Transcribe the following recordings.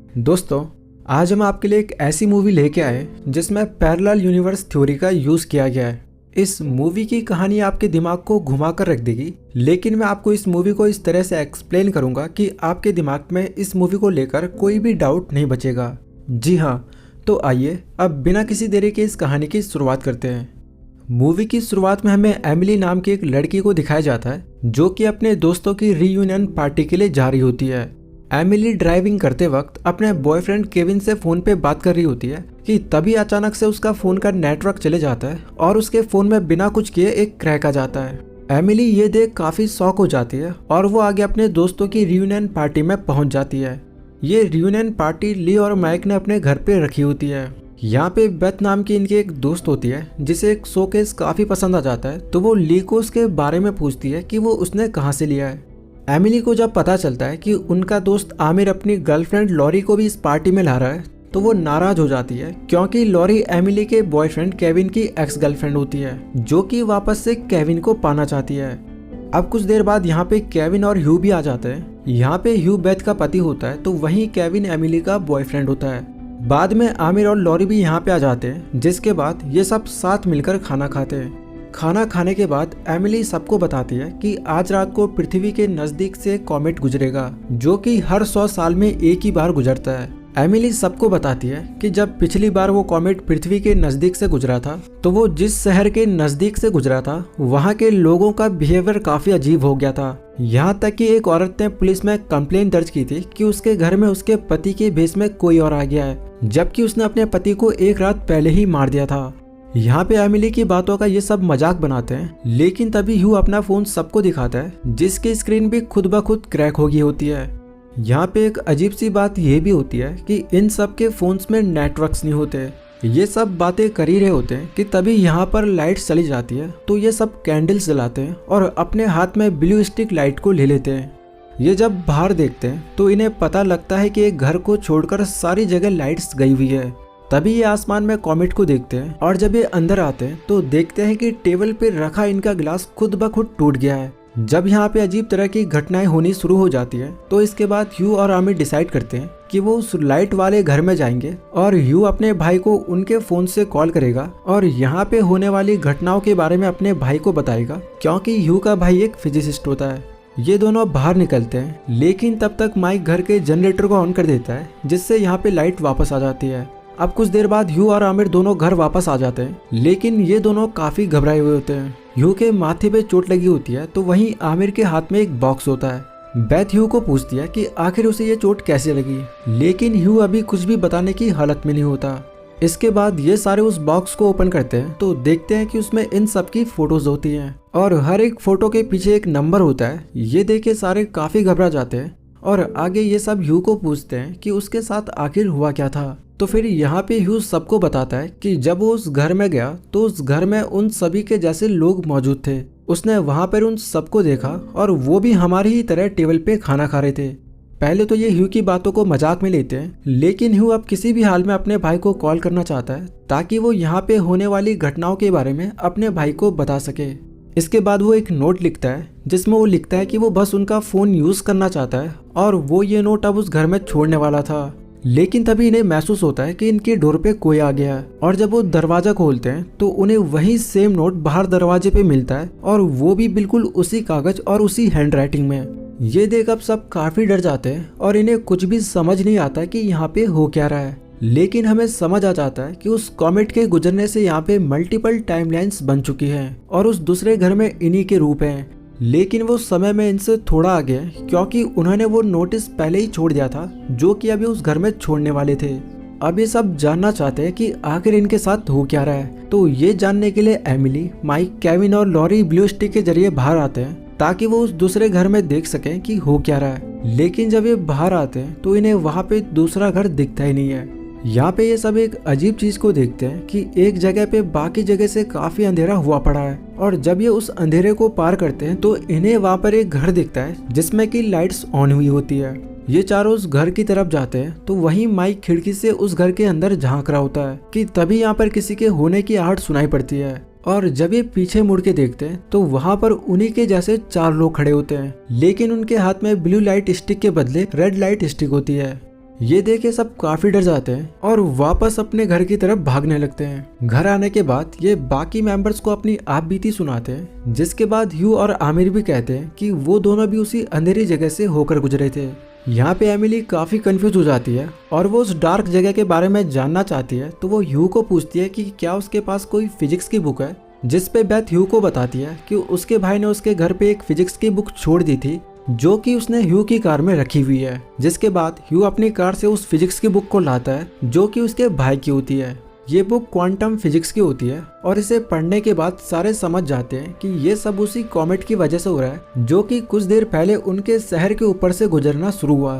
दोस्तों, आज हम आपके लिए एक ऐसी मूवी लेके आए जिसमें पैरेलल यूनिवर्स थ्योरी का यूज किया गया है। इस मूवी की कहानी आपके दिमाग को घुमा कर रख देगी, लेकिन मैं आपको इस मूवी को इस तरह से एक्सप्लेन करूंगा कि आपके दिमाग में इस मूवी को लेकर कोई भी डाउट नहीं बचेगा। जी हाँ, तो आइए अब बिना किसी देरी के इस कहानी की शुरुआत करते हैं। मूवी की शुरुआत में हमें एमिली नाम की एक लड़की को दिखाया जाता है जो कि अपने दोस्तों की रीयूनियन पार्टी के लिए जा रही होती है। एमिली ड्राइविंग करते वक्त अपने बॉयफ्रेंड केविन से फोन पे बात कर रही होती है कि तभी अचानक से उसका फोन का नेटवर्क चले जाता है और उसके फोन में बिना कुछ किए एक क्रैक आ जाता है। एमिली ये देख काफी शॉक हो जाती है और वो आगे अपने दोस्तों की रियूनियन पार्टी में पहुंच जाती है। ये रियूनियन पार्टी ली और माइक ने अपने घर पे रखी होती है। यहाँ पे बेथ नाम की इनकी एक दोस्त होती है जिसे एक शोकेस काफी पसंद आ जाता है, तो वो ली को उसके बारे में पूछती है कि वो उसने कहाँ से लिया है। एमिली को जब पता चलता है कि उनका दोस्त आमिर अपनी गर्लफ्रेंड लॉरी को भी इस पार्टी में ला रहा है, तो वो नाराज हो जाती है क्योंकि लॉरी एमिली के बॉयफ्रेंड केविन की एक्स गर्लफ्रेंड होती है जो कि वापस से केविन को पाना चाहती है। अब कुछ देर बाद यहाँ पे केविन और ह्यू भी आ जाते हैं। यहाँ पे ह्यू बेथ का पति होता है, तो वहीं केविन एमिली का बॉयफ्रेंड होता है। बाद में आमिर और लॉरी भी यहाँ पे आ जाते हैं, जिसके बाद ये सब साथ मिलकर खाना खाते हैं। खाना खाने के बाद एमिली सबको बताती है कि आज रात को पृथ्वी के नजदीक से कॉमेट गुजरेगा जो कि हर 100 साल में एक ही बार गुजरता है। एमिली सबको बताती है कि जब पिछली बार वो कॉमेट पृथ्वी के नजदीक से गुजरा था, तो वो जिस शहर के नजदीक से गुजरा था वहाँ के लोगों का बिहेवियर काफी अजीब हो गया था। यहाँ तक कि एक औरत ने पुलिस में कंप्लेंट दर्ज की थी कि उसके घर में उसके पति के भेष में कोई और आ गया है, जबकि उसने अपने पति को एक रात पहले ही मार दिया था। यहाँ पे एमिली की बातों का ये सब मजाक बनाते हैं, लेकिन तभी ह्यू अपना फोन सबको दिखाता है जिसकी स्क्रीन भी खुद ब खुद क्रैक हो गई होती है। यहाँ पे एक अजीब सी बात ये भी होती है कि इन सब के फोन्स में नेटवर्क्स नहीं होते। ये सब बातें कर ही रहे होते हैं कि तभी यहाँ पर लाइट चली जाती है, तो ये सब कैंडल्स जलाते हैं और अपने हाथ में ब्लू स्टिक लाइट को ले लेते हैं। ये जब बाहर देखते हैं तो इन्हें पता लगता है कि एक घर को छोड़कर सारी जगह लाइट्स गई हुई है। तभी ये आसमान में कॉमेट को देखते हैं और जब ये अंदर आते हैं तो देखते हैं कि टेबल पे रखा इनका गिलास खुद ब खुद टूट गया है। जब यहाँ पे अजीब तरह की घटनाएं होनी शुरू हो जाती है, तो इसके बाद ह्यू और आमिर डिसाइड करते हैं कि वो उस लाइट वाले घर में जाएंगे और ह्यू अपने भाई को उनके फोन से कॉल करेगा और यहाँ पे होने वाली घटनाओं के बारे में अपने भाई को बताएगा, क्योंकि ह्यू का भाई एक फिजिसिस्ट होता है। ये दोनों बाहर निकलते हैं, लेकिन तब तक माइक घर के जनरेटर को ऑन कर देता है, जिससे यहाँ पे लाइट वापस आ जाती है। अब कुछ देर बाद ह्यू और आमिर दोनों घर वापस आ जाते हैं, लेकिन ये दोनों काफी घबराए हुए होते हैं। ह्यू के माथे पे चोट लगी होती है, तो वहीं आमिर के हाथ में एक बॉक्स होता है। बेथ ह्यू को पूछती है कि आखिर उसे ये चोट कैसे लगी, लेकिन ह्यू अभी कुछ भी बताने की हालत में नहीं होता। इसके बाद ये सारे उस बॉक्स को ओपन करते हैं तो देखते हैं कि उसमें इन सब की फोटोज होती हैं और हर एक फोटो के पीछे एक नंबर होता है। ये देख के सारे काफी घबरा जाते हैं और आगे ये सब ह्यू को पूछते हैं कि उसके साथ आखिर हुआ क्या था। तो फिर यहाँ पे ह्यू सबको बताता है कि जब वो उस घर में गया तो उस घर में उन सभी के जैसे लोग मौजूद थे। उसने वहां पर उन सबको देखा और वो भी हमारी ही तरह टेबल पे खाना खा रहे थे। पहले तो ये ह्यू की बातों को मजाक में लेते हैं, लेकिन ह्यू अब किसी भी हाल में अपने भाई को कॉल करना चाहता है ताकि वो यहाँ पे होने वाली घटनाओं के बारे में अपने भाई को बता सके। इसके बाद वो एक नोट लिखता है जिसमें वो लिखता है कि वो बस उनका फोन यूज करना चाहता है और वो ये नोट अब उस घर में छोड़ने वाला था। लेकिन तभी इन्हें महसूस होता है कि इनके डोर पे कोई आ गया है और जब वो दरवाजा खोलते हैं तो उन्हें वही सेम नोट बाहर दरवाजे पे मिलता है और वो भी बिल्कुल उसी कागज और उसी हैंडराइटिंग में। ये देख अब सब काफी डर जाते हैं और इन्हें कुछ भी समझ नहीं आता कि यहाँ पे हो क्या रहा है। लेकिन हमें समझ आ जाता है कि उस कॉमेट के गुजरने से यहाँ पे मल्टीपल टाइमलाइंस बन चुकी हैं और उस दूसरे घर में इन्हीं के रूप हैं। लेकिन वो समय में इनसे थोड़ा आगे है क्योंकि उन्होंने वो नोटिस पहले ही छोड़ दिया था जो कि अभी उस घर में छोड़ने वाले थे। अब ये सब जानना चाहते हैं कि आखिर इनके साथ हो क्या रहा है, तो ये जानने के लिए एमिली, माइक, केविन और लॉरी ब्लू स्टिक के जरिए बाहर आते हैं ताकि वो उस दूसरे घर में देख सकें कि हो क्या रहा है। लेकिन जब ये बाहर आते हैं तो इन्हें वहाँ पे दूसरा घर दिखता ही नहीं है। यहाँ पे ये सब एक अजीब चीज को देखते हैं कि एक जगह पे बाकी जगह से काफी अंधेरा हुआ पड़ा है और जब ये उस अंधेरे को पार करते हैं तो इन्हें वहाँ पर एक घर दिखता है जिसमें कि लाइट्स ऑन हुई होती है। ये चारों उस घर की तरफ जाते हैं तो वहीं माइक खिड़की से उस घर के अंदर झांक रहा होता है कि तभी यहाँ पर किसी के होने की आहट सुनाई पड़ती है और जब ये पीछे मुड़ के देखते हैं तो वहाँ पर उन्हीं के जैसे 4 लोग खड़े होते हैं, लेकिन उनके हाथ में ब्लू लाइट स्टिक के बदले रेड लाइट स्टिक होती है। ये देख के सब काफी डर जाते हैं और वापस अपने घर की तरफ भागने लगते हैं। घर आने के बाद ये बाकी मेंबर्स को अपनी आप बीती सुनाते हैं, जिसके बाद ह्यू और आमिर भी कहते हैं कि वो दोनों भी उसी अंधेरी जगह से होकर गुजरे थे। यहाँ पे एमिली काफी कंफ्यूज हो जाती है और वो उस डार्क जगह के बारे में जानना चाहती है, तो वो ह्यू को पूछती है कि क्या उसके पास कोई फिजिक्स की बुक है, जिस पे बेथ ह्यू को बताती है कि उसके भाई ने उसके घर पे एक फिजिक्स की बुक छोड़ दी थी जो कि उसने ह्यू की कार में रखी हुई है। जिसके बाद ह्यू अपनी कार से उस फिजिक्स की बुक को लाता है जो कि उसके भाई की होती है। ये बुक क्वांटम फिजिक्स की होती है और इसे पढ़ने के बाद सारे समझ जाते हैं कि ये सब उसी कॉमेट की वजह से हो रहा है जो कि कुछ देर पहले उनके शहर के ऊपर से गुजरना शुरू हुआ।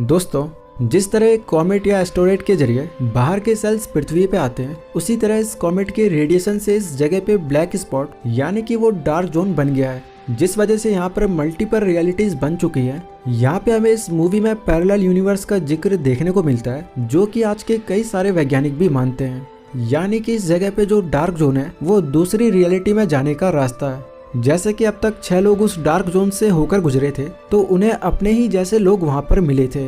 दोस्तों, जिस तरह एक कॉमेट या एस्टेरॉयड के जरिए बाहर के सेल्स पृथ्वी पे आते हैं, उसी तरह इस कॉमेट के रेडिएशन से इस जगह पे ब्लैक स्पॉट यानी कि वो डार्क जोन बन गया है, जिस वजह से यहाँ पर मल्टीपल रियलिटीज बन चुकी है। यहाँ पे हमें इस मूवी में पैरेलल यूनिवर्स का जिक्र देखने को मिलता है जो कि आज के कई सारे वैज्ञानिक भी मानते हैं। यानी कि इस जगह पे जो डार्क जोन है वो दूसरी रियलिटी में जाने का रास्ता है। जैसे कि अब तक 6 लोग उस डार्क जोन से होकर गुजरे थे, तो उन्हें अपने ही जैसे लोग वहाँ पर मिले थे।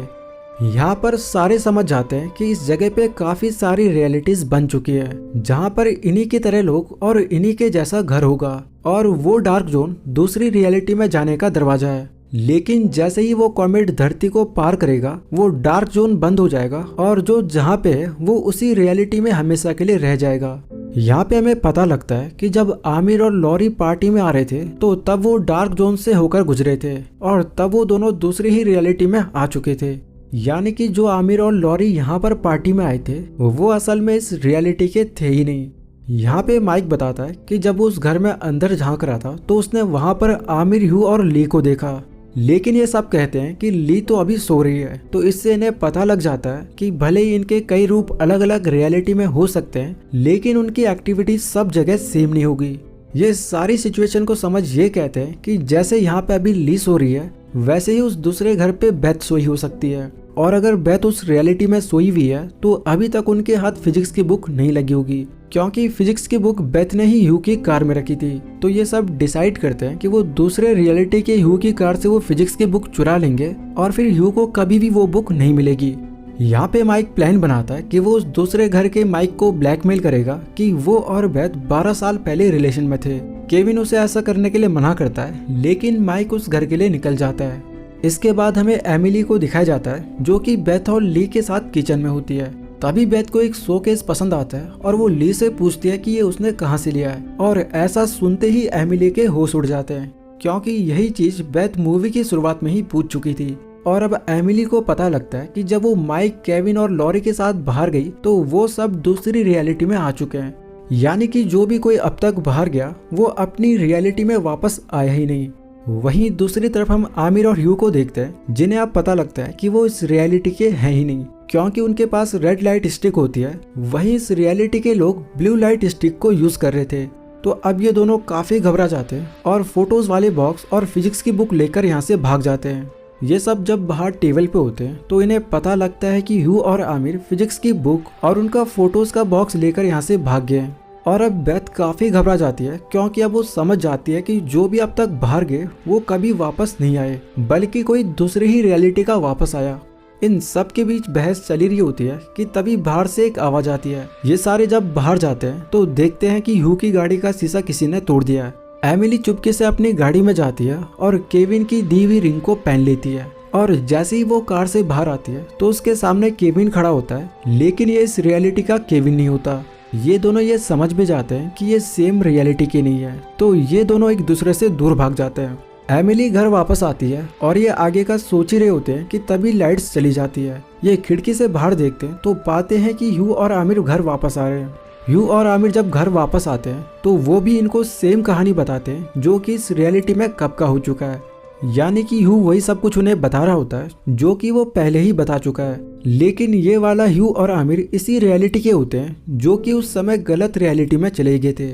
यहाँ पर सारे समझ जाते हैं कि इस जगह पे काफी सारी रियलिटीज बन चुकी है जहाँ पर इन्हीं की तरह लोग और इन्हीं के जैसा घर होगा और वो डार्क जोन दूसरी रियलिटी में जाने का दरवाजा है। लेकिन जैसे ही वो कॉमेट धरती को पार करेगा, वो डार्क जोन बंद हो जाएगा और जो जहाँ पे है वो उसी रियलिटी में हमेशा के लिए रह जाएगा। यहाँ पे हमें पता लगता है कि जब आमिर और लॉरी पार्टी में आ रहे थे तो तब वो डार्क जोन से होकर गुजरे थे और तब वो दोनों दूसरी ही रियलिटी में आ चुके थे। यानी कि जो आमिर और लॉरी यहाँ पर पार्टी में आए थे वो असल में इस रियलिटी के थे ही नहीं। यहाँ पे माइक बताता है कि जब वो उस घर में अंदर झांक रहा था तो उसने वहाँ पर आमिर, ह्यू और ली को देखा। लेकिन ये सब कहते हैं कि ली तो अभी सो रही है, तो इससे इन्हें पता लग जाता है कि भले ही इनके कई रूप अलग अलग रियलिटी में हो सकते हैं, लेकिन उनकी एक्टिविटी सब जगह सेम नहीं होगी। ये सारी सिचुएशन को समझ ये कहते हैं कि जैसे यहाँ पे अभी ली सो रही है, वैसे ही उस दूसरे घर पे बेथ सोई हो सकती है। और अगर बेथ उस रियलिटी में सोई हुई है तो अभी तक उनके हाथ फिजिक्स की बुक नहीं लगी होगी, क्योंकि फिजिक्स की बुक बेथ ने ही ह्यू की कार में रखी थी। तो ये सब डिसाइड करते हैं कि वो दूसरे रियलिटी के ह्यू की कार से वो फिजिक्स की बुक चुरा लेंगे और फिर ह्यू को कभी भी वो बुक नहीं मिलेगी। यहाँ पे माइक प्लान बनाता है कि वो उस दूसरे घर के माइक को ब्लैकमेल करेगा कि वो और बेथ 12 साल पहले रिलेशन में थे। केविन उसे ऐसा करने के लिए मना करता है, लेकिन माइक उस घर के लिए निकल जाता है। इसके बाद हमें एमिली को दिखाया जाता है जो कि बेथ और ली के साथ किचन में होती है। तभी बेथ को एक शोकेस पसंद आता है और वो ली से पूछती है कि ये उसने कहाँ से लिया है, और ऐसा सुनते ही एमिली के होश उड़ जाते हैं, क्योंकि यही चीज बेथ मूवी की शुरुआत में ही पूछ चुकी थी। और अब एमिली को पता लगता है कि जब वो माइक, केविन और लॉरी के साथ बाहर गई तो वो सब दूसरी रियलिटी में आ चुके हैं। यानी कि जो भी कोई अब तक बाहर गया वो अपनी रियलिटी में वापस आया ही नहीं। वहीं दूसरी तरफ हम आमिर और ह्यू को देखते हैं, जिन्हें अब पता लगता है कि वो इस रियलिटी के हैं ही नहीं, क्योंकि उनके पास रेड लाइट स्टिक होती है। वहीं इस रियलिटी के लोग ब्लू लाइट स्टिक को यूज कर रहे थे। तो अब ये दोनों काफी घबरा जाते हैं और फोटोज वाले बॉक्स और फिजिक्स की बुक लेकर यहाँ से भाग जाते हैं। ये सब जब बाहर टेबल पे होते हैं तो इन्हें पता लगता है कि ह्यू और आमिर फिजिक्स की बुक और उनका फोटोज का बॉक्स लेकर यहाँ से भाग गए। और अब बेथ काफी घबरा जाती है, क्योंकि अब वो समझ जाती है कि जो भी अब तक बाहर गए वो कभी वापस नहीं आए, बल्कि कोई दूसरी ही रियलिटी का वापस आया। इन सब के बीच बहस चली रही होती है कि तभी बाहर से एक आवाज आती है। ये सारे जब बाहर जाते हैं तो देखते हैं कि ह्यू की गाड़ी का शीशा किसी ने तोड़ दिया है। एमिली चुपके से अपनी गाड़ी में जाती है और केविन की दी हुई रिंग को पहन लेती है। और जैसे ही वो कार से बाहर आती है तो उसके सामने केविन खड़ा होता है, लेकिन ये इस रियलिटी का केविन नहीं होता। ये दोनों ये समझ में जाते हैं कि ये सेम रियलिटी की नहीं है, तो ये दोनों एक दूसरे से दूर भाग जाते हैं। एमिली घर वापस आती है और ये आगे का सोच ही रहे होते हैं कि तभी लाइट्स चली जाती है। ये खिड़की से बाहर देखते हैं तो पाते हैं कि ह्यू और आमिर घर वापस आ रहे हैं। ह्यू और आमिर जब घर वापस आते हैं तो वो भी इनको सेम कहानी बताते हैं जो कि इस रियलिटी में कब का हो चुका है। यानी कि ह्यू वही सब कुछ उन्हें बता रहा होता है जो कि वो पहले ही बता चुका है, लेकिन ये वाला ह्यू और आमिर इसी रियलिटी के होते हैं जो कि उस समय गलत रियलिटी में चले गए थे।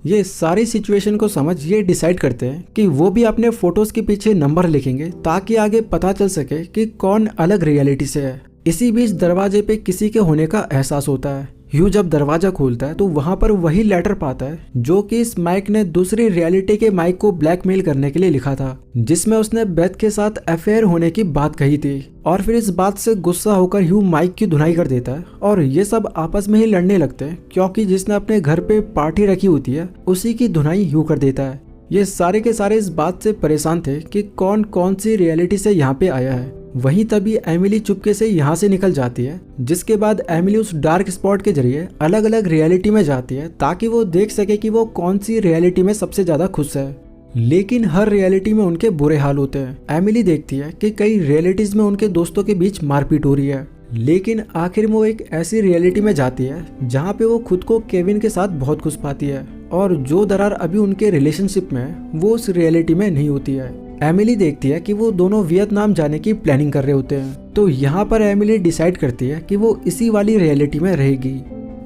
ये सारी सिचुएशन को समझ ये डिसाइड करते हैं कि वो भी अपने फोटोज के पीछे नंबर लिखेंगे ताकि आगे पता चल सके कि कौन अलग रियलिटी से है। इसी बीच दरवाजे पे किसी के होने का एहसास होता है। ह्यू जब दरवाजा खोलता है तो वहां पर वही लेटर पाता है जो कि इस माइक ने दूसरी रियलिटी के माइक को ब्लैकमेल करने के लिए लिखा था, जिसमें उसने बेथ के साथ अफेयर होने की बात कही थी। और फिर इस बात से गुस्सा होकर ह्यू माइक की धुनाई कर देता है और ये सब आपस में ही लड़ने लगते हैं, क्योंकि जिसने अपने घर पे पार्टी रखी होती है उसी की धुनाई ह्यू कर देता है। ये सारे के सारे इस बात से परेशान थे कि कौन कौन सी रियलिटी से यहाँ पे आया है। वहीं तभी एमिली चुपके से यहाँ से निकल जाती है, जिसके बाद एमिली उस डार्क स्पॉट के जरिए अलग अलग रियलिटी में जाती है ताकि वो देख सके कि वो कौन सी रियलिटी में सबसे ज्यादा खुश है। लेकिन हर रियलिटी में उनके बुरे हाल होते हैं। एमिली देखती है कि कई रियलिटीज में उनके दोस्तों के बीच मारपीट हो रही है, लेकिन आखिर में वो एक ऐसी रियलिटी में जाती है जहाँ पे वो खुद को केविन के साथ बहुत खुश पाती है, और जो दरार अभी उनके रिलेशनशिप में है वो उस रियलिटी में नहीं होती है। एमिली देखती है कि वो दोनों वियतनाम जाने की प्लानिंग कर रहे होते हैं, तो यहाँ पर एमिली डिसाइड करती है कि वो इसी वाली रियलिटी में रहेगी।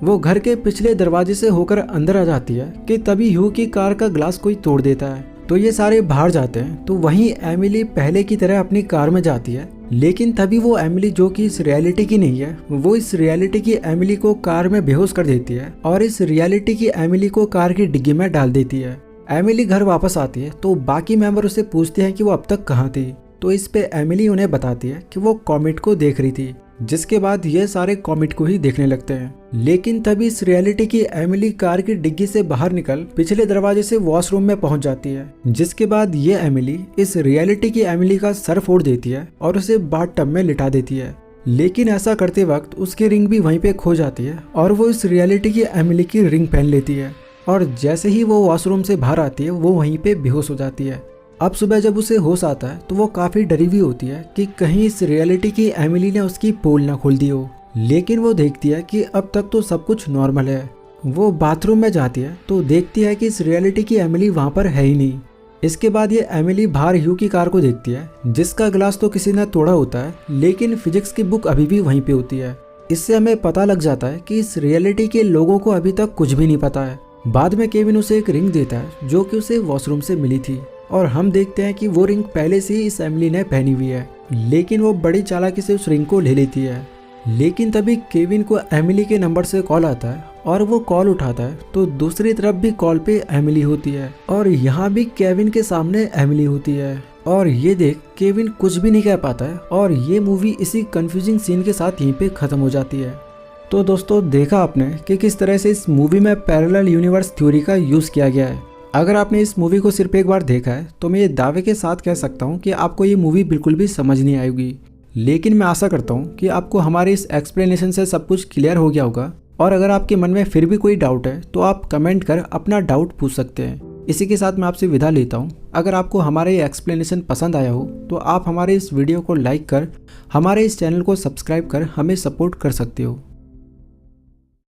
वो घर के पिछले दरवाजे से होकर अंदर आ जाती है कि तभी ह्यू की कार का ग्लास कोई तोड़ देता है, तो ये सारे बाहर जाते हैं। तो वहीं एमिली पहले की तरह अपनी कार में जाती है, लेकिन तभी वो एमिली जो कि इस रियलिटी की नहीं है, वो इस रियलिटी की एमिली को कार में बेहोश कर देती है और इस रियलिटी की एमिली को कार की डिग्गी में डाल देती है। एमिली घर वापस आती है तो बाकी मेंबर उससे पूछते हैं कि वो अब तक कहाँ थी, तो इस पे एमिली उन्हें बताती है कि वो कॉमेट को देख रही थी, जिसके बाद ये सारे कॉमेट को ही देखने लगते हैं। लेकिन तभी इस रियलिटी की एमिली कार की डिग्गी से बाहर निकल पिछले दरवाजे से वॉशरूम में पहुंच जाती है, जिसके बाद ये एमिली इस रियलिटी की एमिली का सर फोड़ देती है और उसे बाथटब में लिटा देती है। लेकिन ऐसा करते वक्त उसकी रिंग भी वहीं पे खो जाती है और वो इस रियलिटी की एमिली की रिंग पहन लेती है, और जैसे ही वो वॉशरूम से बाहर आती है वो वहीं पे बेहोश हो जाती है। अब सुबह जब उसे होश आता है तो वो काफी डरी हुई होती है कि कहीं इस रियलिटी की एमिली ने उसकी पोल ना खोल दी हो, लेकिन वो देखती है कि अब तक तो सब कुछ नॉर्मल है। वो बाथरूम में जाती है तो देखती है कि इस रियलिटी की एमिली वहां पर है ही नहीं। इसके बाद ये एमिली बाहर ह्यू की कार को देखती है, जिसका ग्लास तो किसी ने तोड़ा होता है, लेकिन फिजिक्स की बुक अभी भी वहीं पे होती है। इससे हमें पता लग जाता है कि इस रियलिटी के लोगों को अभी तक कुछ भी नहीं पता है। बाद में केविन उसे एक रिंग देता है जो कि उसे वॉशरूम से मिली थी, और हम देखते हैं कि वो रिंग पहले से ही इस एमिली ने पहनी हुई है, लेकिन वो बड़ी चालाकी से उस रिंग को ले लेती है। लेकिन तभी केविन को एमिली के नंबर से कॉल आता है और वो कॉल उठाता है तो दूसरी तरफ भी कॉल पे एमिली होती है, और यहाँ भी केविन के सामने एमिली होती है। और ये देख केविन कुछ भी नहीं कह पाता है, और ये मूवी इसी कंफ्यूजिंग सीन के साथ यहीं पे खत्म हो जाती है। तो दोस्तों देखा आपने कि किस तरह से इस मूवी में पैरेलल यूनिवर्स थ्योरी का यूज़ किया गया है। अगर आपने इस मूवी को सिर्फ एक बार देखा है तो मैं ये दावे के साथ कह सकता हूँ कि आपको ये मूवी बिल्कुल भी समझ नहीं आएगी, लेकिन मैं आशा करता हूँ कि आपको हमारे इस एक्सप्लेनेशन से सब कुछ क्लियर हो गया होगा। और अगर आपके मन में फिर भी कोई डाउट है तो आप कमेंट कर अपना डाउट पूछ सकते हैं। इसी के साथ मैं आपसे विदा लेता हूँ। अगर आपको हमारा ये एक्सप्लेनेशन पसंद आया हो तो आप हमारे इस वीडियो को लाइक कर हमारे इस चैनल को सब्सक्राइब कर हमें सपोर्ट कर सकते हो।